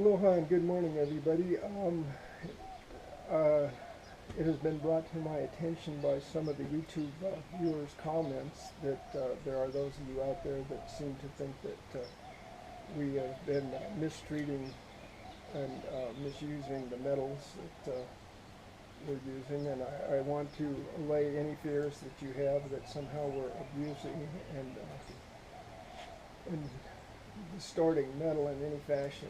Aloha and good morning, everybody. It has been brought to my attention by some of the YouTube viewers' comments that there are those of you out there that seem to think that we have been mistreating and misusing the metals that we're using, and I want to allay any fears that you have that somehow we're abusing and distorting metal in any fashion.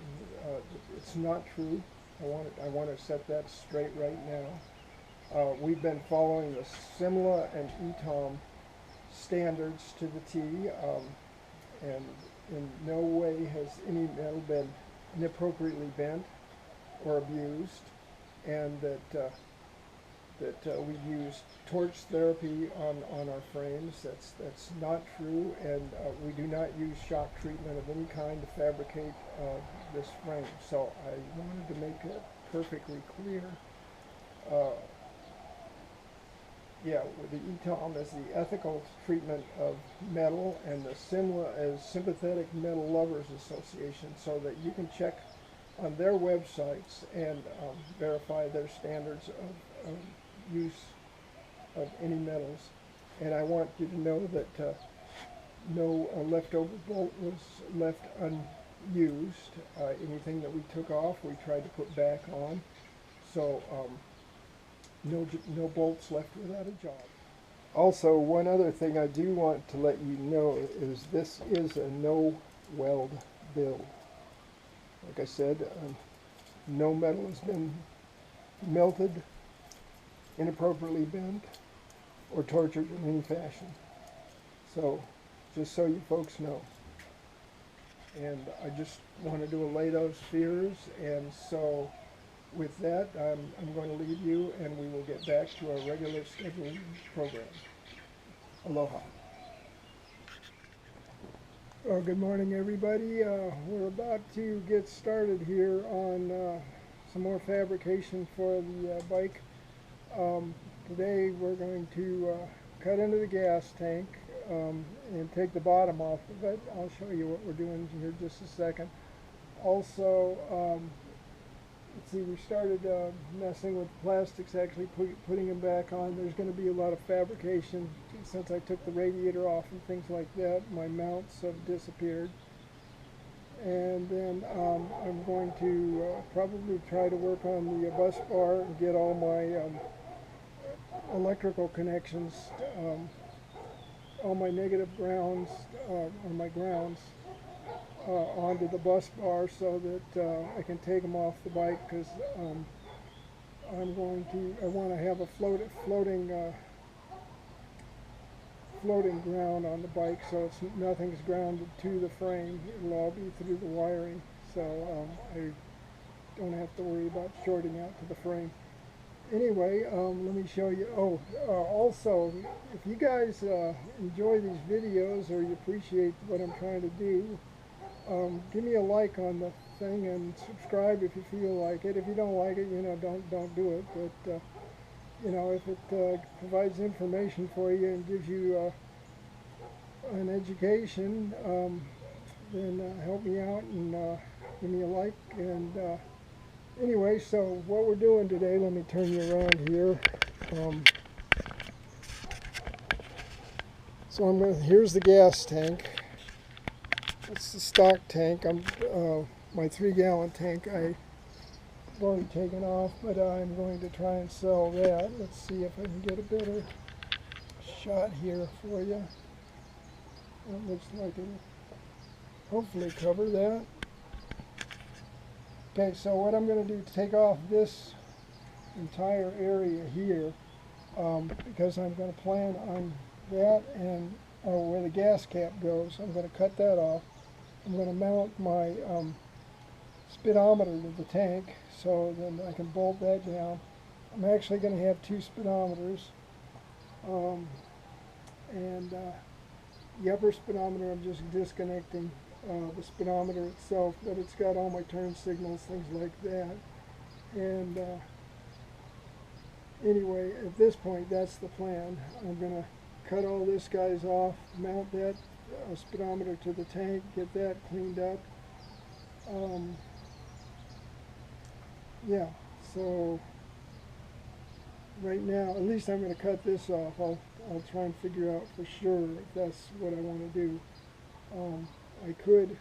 It's not true. I want to set that straight right now. We've been following the SIMLA and ETOM standards to the T, and in no way has any metal been inappropriately bent or abused, and that we use torch therapy on our frames. That's not true, and we do not use shock treatment of any kind to fabricate this frame. So I wanted to make it perfectly clear. Yeah, the ETOM is the Ethical Treatment of Metal, and the SIMLA is Sympathetic Metal Lovers Association, so that you can check on their websites and verify their standards of use of any metals. And I want you to know that no leftover bolt was left unused. Anything that we took off, we tried to put back on. So no bolts left without a job. Also, one other thing I do want to let you know is this is a no weld build. Like I said, no metal has been melted, inappropriately bent, or tortured in any fashion. So, just so you folks know. And I just wanted to allay those fears, and so with that, I'm going to leave you, and we will get back to our regular scheduled program. Aloha. Well, good morning, everybody. We're about to get started here on some more fabrication for the bike. Today we're going to cut into the gas tank and take the bottom off of it. I'll show you what we're doing here in just a second. Also, let's see, we started messing with plastics, actually putting them back on. There's going to be a lot of fabrication since I took the radiator off and things like that. My mounts have disappeared. And then I'm going to probably try to work on the bus bar and get all my electrical connections, all my negative grounds, or my grounds, onto the bus bar so that I can take them off the bike, because I want to have a floating ground on the bike, so nothing's grounded to the frame. It'll all be through the wiring, so I don't have to worry about shorting out to the frame. Anyway, let me show you. Also, if you guys enjoy these videos or you appreciate what I'm trying to do, give me a like on the thing and subscribe if you feel like it. If you don't like it, don't do it. But if it provides information for you and gives you an education, then help me out and give me a like. And anyway, so what we're doing today, let me turn you around here. So here's the gas tank. That's the stock tank. My 3-gallon tank I've already taken off, but I'm going to try and sell that. Let's see if I can get a better shot here for you. It looks like it'll hopefully cover that. Okay, so what I'm going to do to take off this entire area here, because I'm going to plan on that and where the gas cap goes, I'm going to cut that off. I'm going to mount my speedometer to the tank, so then I can bolt that down. I'm actually going to have 2 speedometers, and the upper speedometer I'm just disconnecting the speedometer itself, but it's got all my turn signals, things like that. And anyway, at this point, that's the plan. I'm going to cut all this guys off, mount that speedometer to the tank, get that cleaned up, yeah, so right now, at least I'm going to cut this off. I'll try and figure out for sure if that's what I want to do. I could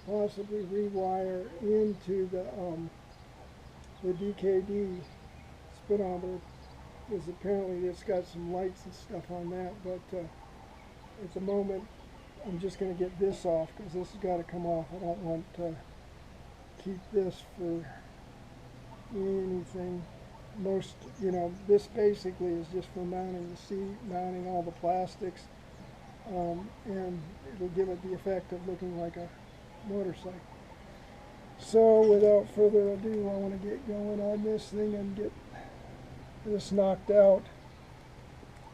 possibly rewire into the DKD speedometer, because apparently it's got some lights and stuff on that, but at the moment I'm just going to get this off because this has got to come off. I don't want to keep this for anything. This basically is just for mounting the seat, mounting all the plastics, and it'll give it the effect of looking like a motorcycle. So without further ado, I want to get going on this thing and get this knocked out.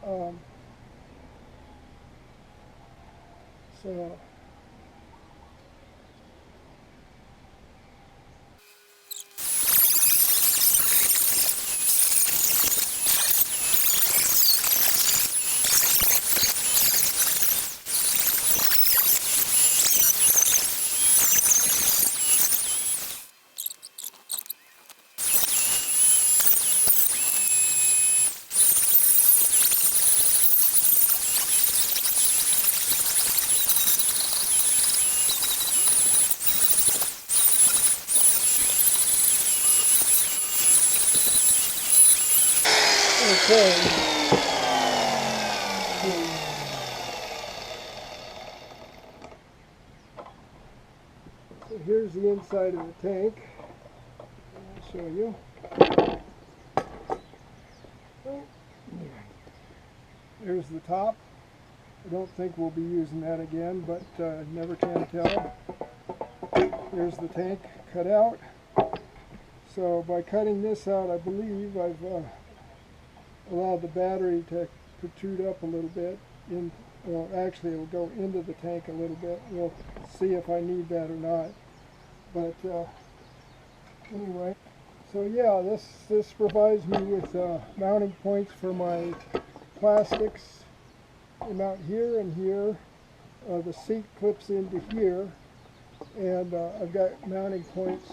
Um, so okay. So here's the inside of the tank. I'll show you. There's the top. I don't think we'll be using that again, but never can tell. There's the tank cut out. So by cutting this out, I believe I've allowed the battery to protrude up a little bit. Well, actually, it'll go into the tank a little bit. We'll see if I need that or not. But anyway, so yeah, this provides me with mounting points for my plastics. They mount here and here. The seat clips into here, and I've got mounting points.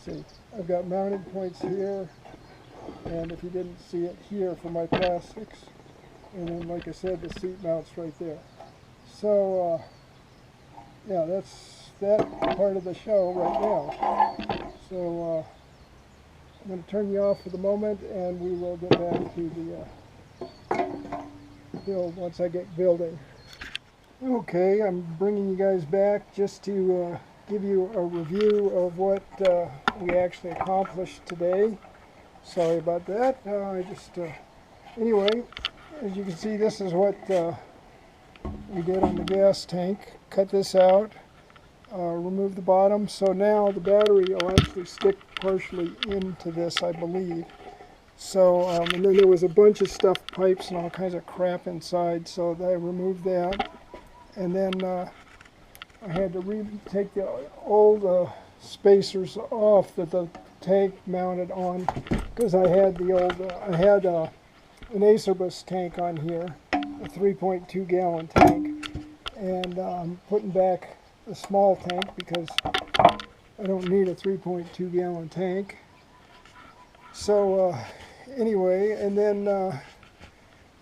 See, I've got mounting points here, and if you didn't see it, here for my plastics, and then like I said, the seat mounts right there. So yeah, that's that part of the show right now. So I'm going to turn you off for the moment, and we will get back to the build once I get building. Okay, I'm bringing you guys back just to give you a review of what we actually accomplished today. Sorry about that. Anyway, as you can see, this is what we did on the gas tank. Cut this out, remove the bottom. So now the battery will actually stick partially into this, I believe. So, and then there was a bunch of stuff, pipes and all kinds of crap inside, so I removed that. And then I had to take the old spacers off that the tank mounted on, because I had the old, an Acerbus tank on here, a 3.2 gallon tank, and I'm putting back the small tank because I don't need a 3.2 gallon tank. So anyway, and then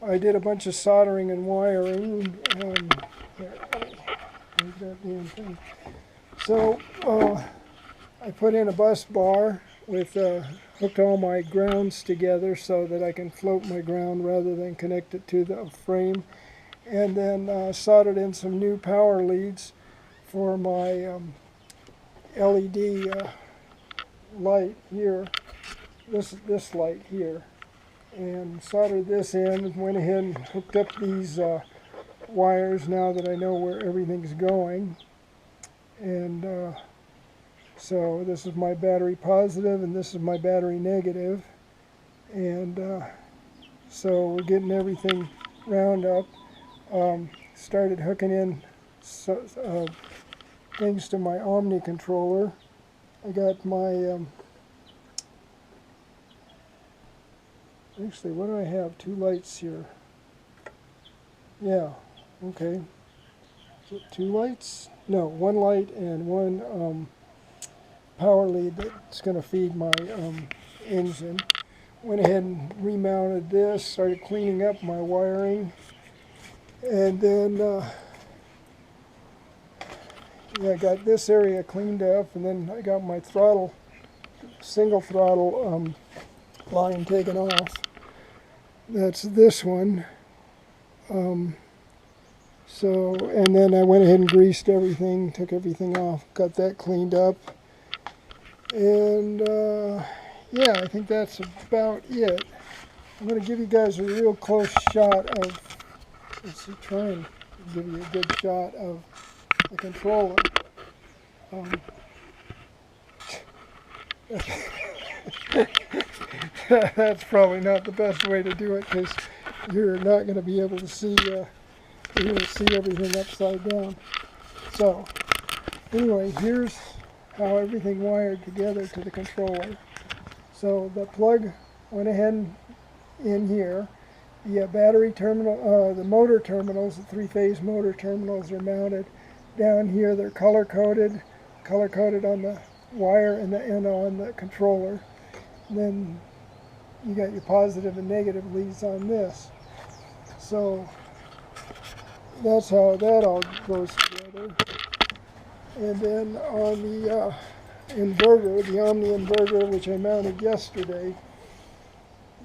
I did a bunch of soldering and wiring. That damn thing. So I put in a bus bar with hooked all my grounds together so that I can float my ground rather than connect it to the frame, and then soldered in some new power leads for my LED light here, this light here, and soldered this in. Went ahead and hooked up these wires now that I know where everything's going. And so this is my battery positive and this is my battery negative, and so we're getting everything round up. Started hooking in things to my Omni controller. I got my actually, what do I have? Two lights here. Yeah, okay. Is it two lights? No, one light and one power lead that's going to feed my engine. Went ahead and remounted this, started cleaning up my wiring, and then yeah, I got this area cleaned up, and then I got my throttle, single throttle line taken off. That's this one. So, and then I went ahead and greased everything, took everything off, got that cleaned up, and yeah, I think that's about it. I'm going to give you guys a real close shot of, let's see, try and give you a good shot of the controller. That's probably not the best way to do it, because you're not going to be able to see, you're going to see everything upside down. So, anyway, here's how everything wired together to the controller. So the plug went ahead and in here. The battery terminal, the motor terminals, the three-phase motor terminals are mounted down here. They're color-coded on the wire and on the controller. And then you got your positive and negative leads on this. So that's how that all goes together. And then on the inverter, the Omni inverter, which I mounted yesterday,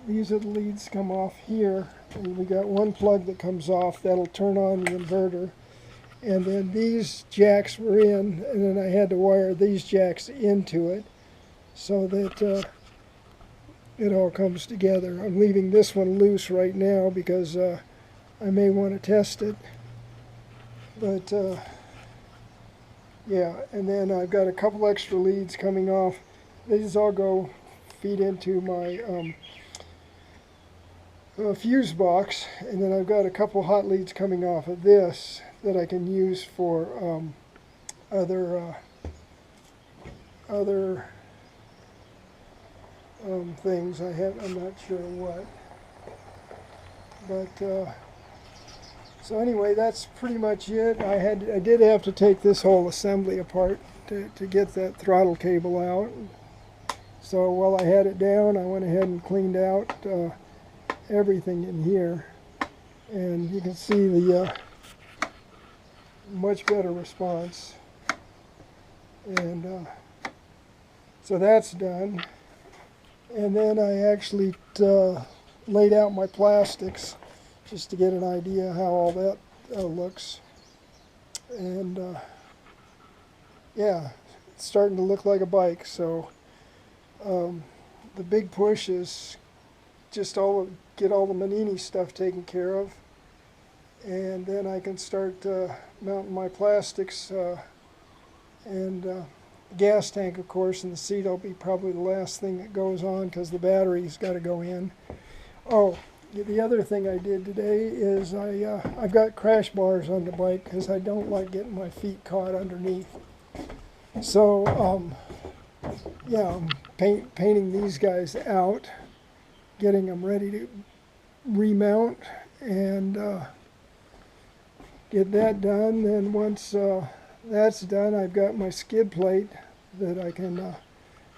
these are the leads come off here, and we got one plug that comes off that'll turn on the inverter, and then these jacks were in, and then I had to wire these jacks into it so that it all comes together. I'm leaving this one loose right now because I may want to test it, but yeah, and then I've got a couple extra leads coming off. These all go feed into my fuse box, and then I've got a couple hot leads coming off of this that I can use for other things. I'm not sure what, but so anyway, that's pretty much it. I did have to take this whole assembly apart to get that throttle cable out. So while I had it down, I went ahead and cleaned out everything in here, and you can see the much better response. And so that's done. And then I actually laid out my plastics just to get an idea how all that looks. And yeah, it's starting to look like a bike. So the big push is just get all the Manini stuff taken care of, and then I can start mounting my plastics and the gas tank, of course, and the seat will be probably the last thing that goes on because the battery's got to go in. Oh, the other thing I did today is I've got crash bars on the bike because I don't like getting my feet caught underneath. So yeah, I'm painting these guys out, getting them ready to remount, and get that done. Then once that's done, I've got my skid plate that I can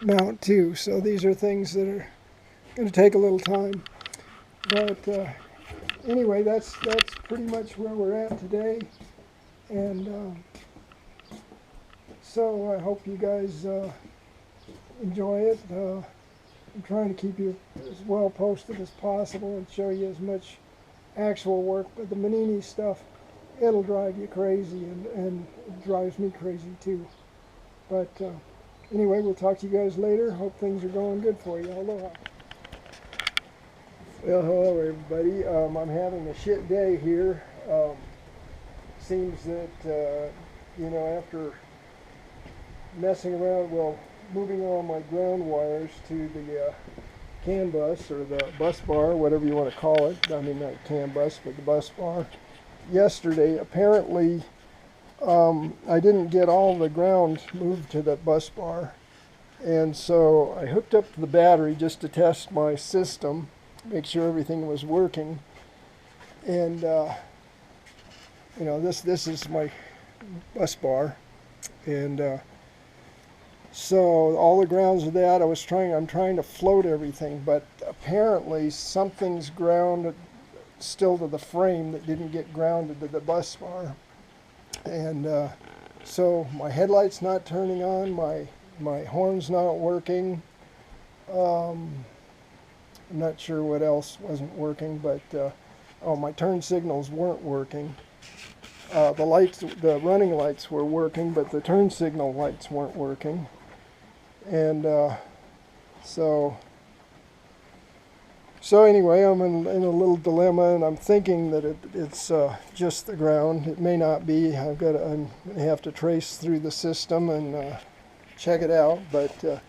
mount too. So these are things that are going to take a little time. But anyway, that's pretty much where we're at today. And so I hope you guys enjoy it. I'm trying to keep you as well posted as possible and show you as much actual work. But the Manini stuff, it'll drive you crazy, and it drives me crazy too. But anyway, we'll talk to you guys later. Hope things are going good for you. Aloha. Well, hello everybody. I'm having a shit day here. Seems that, you know, after messing around, well, moving all my ground wires to the CAN bus, or the bus bar, whatever you want to call it. I mean, not CAN bus, but the bus bar. Yesterday, apparently, I didn't get all the ground moved to the bus bar. And so I hooked up the battery just to test my system, make sure everything was working. And, you know, this is my bus bar. And So all the grounds of that, I'm trying to float everything, but apparently something's grounded still to the frame that didn't get grounded to the bus bar. And so my headlight's not turning on, my horn's not working. I'm not sure what else wasn't working, but oh, my turn signals weren't working. The running lights were working, but the turn signal lights weren't working. And so anyway, I'm in a little dilemma, and I'm thinking that it's just the ground. It may not be. I'm going to have to trace through the system and check it out, but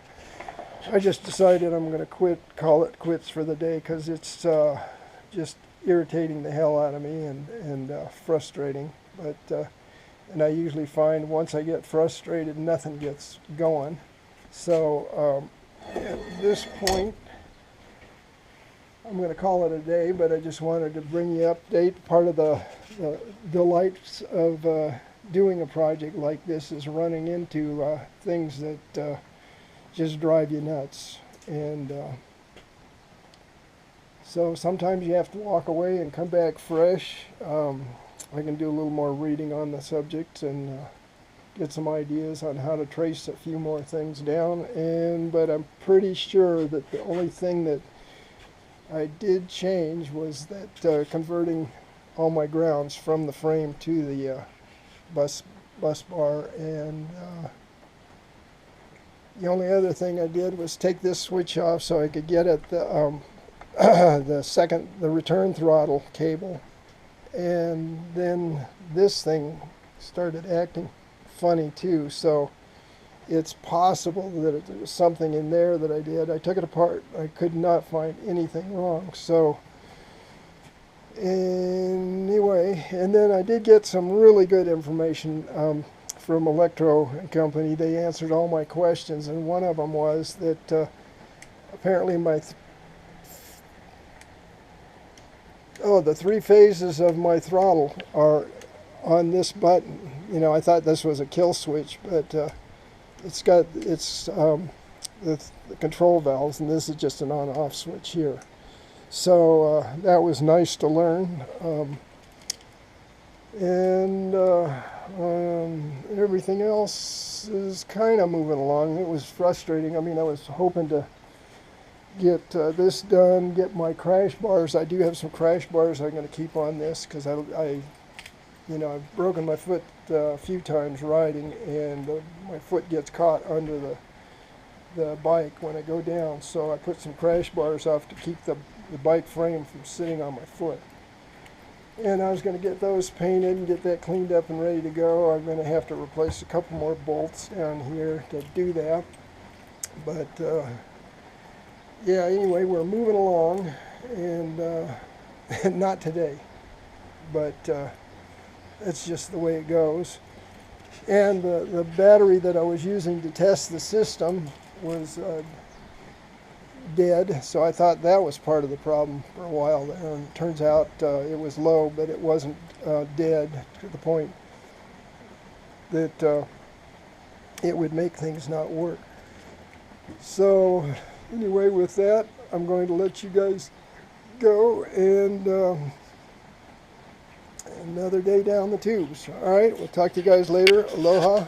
I just decided I'm going to call it quits for the day, because it's just irritating the hell out of me and frustrating. But and I usually find once I get frustrated, nothing gets going. So at this point, I'm going to call it a day, but I just wanted to bring you update. Part of the delights of doing a project like this is running into things that just drive you nuts. And so sometimes you have to walk away and come back fresh. I can do a little more reading on the subject and get some ideas on how to trace a few more things down. But I'm pretty sure that the only thing that I did change was that converting all my grounds from the frame to the bus bar. And the only other thing I did was take this switch off so I could get at the the return throttle cable. And then this thing started acting funny too, so it's possible that there was something in there that I did. I took it apart. I could not find anything wrong. So anyway, and then I did get some really good information from Electro and Company. They answered all my questions, and one of them was that apparently the 3 phases of my throttle are on this button. You know, I thought this was a kill switch, but it's the control valves, and this is just an on-off switch here. So that was nice to learn. Everything else is kind of moving along. It was frustrating. I mean, I was hoping to get this done, get my crash bars. I do have some crash bars I'm going to keep on this, because I've broken my foot a few times riding, and my foot gets caught under the bike when I go down. So I put some crash bars off to keep the bike frame from sitting on my foot. And I was going to get those painted and get that cleaned up and ready to go. I'm going to have to replace a couple more bolts down here to do that. But yeah, anyway, we're moving along, and not today, but it's just the way it goes. And the battery that I was using to test the system was dead, so I thought that was part of the problem for a while there. And it turns out it was low, but it wasn't dead to the point that it would make things not work. So anyway, with that, I'm going to let you guys go, and another day down the tubes. All right, we'll talk to you guys later. Aloha.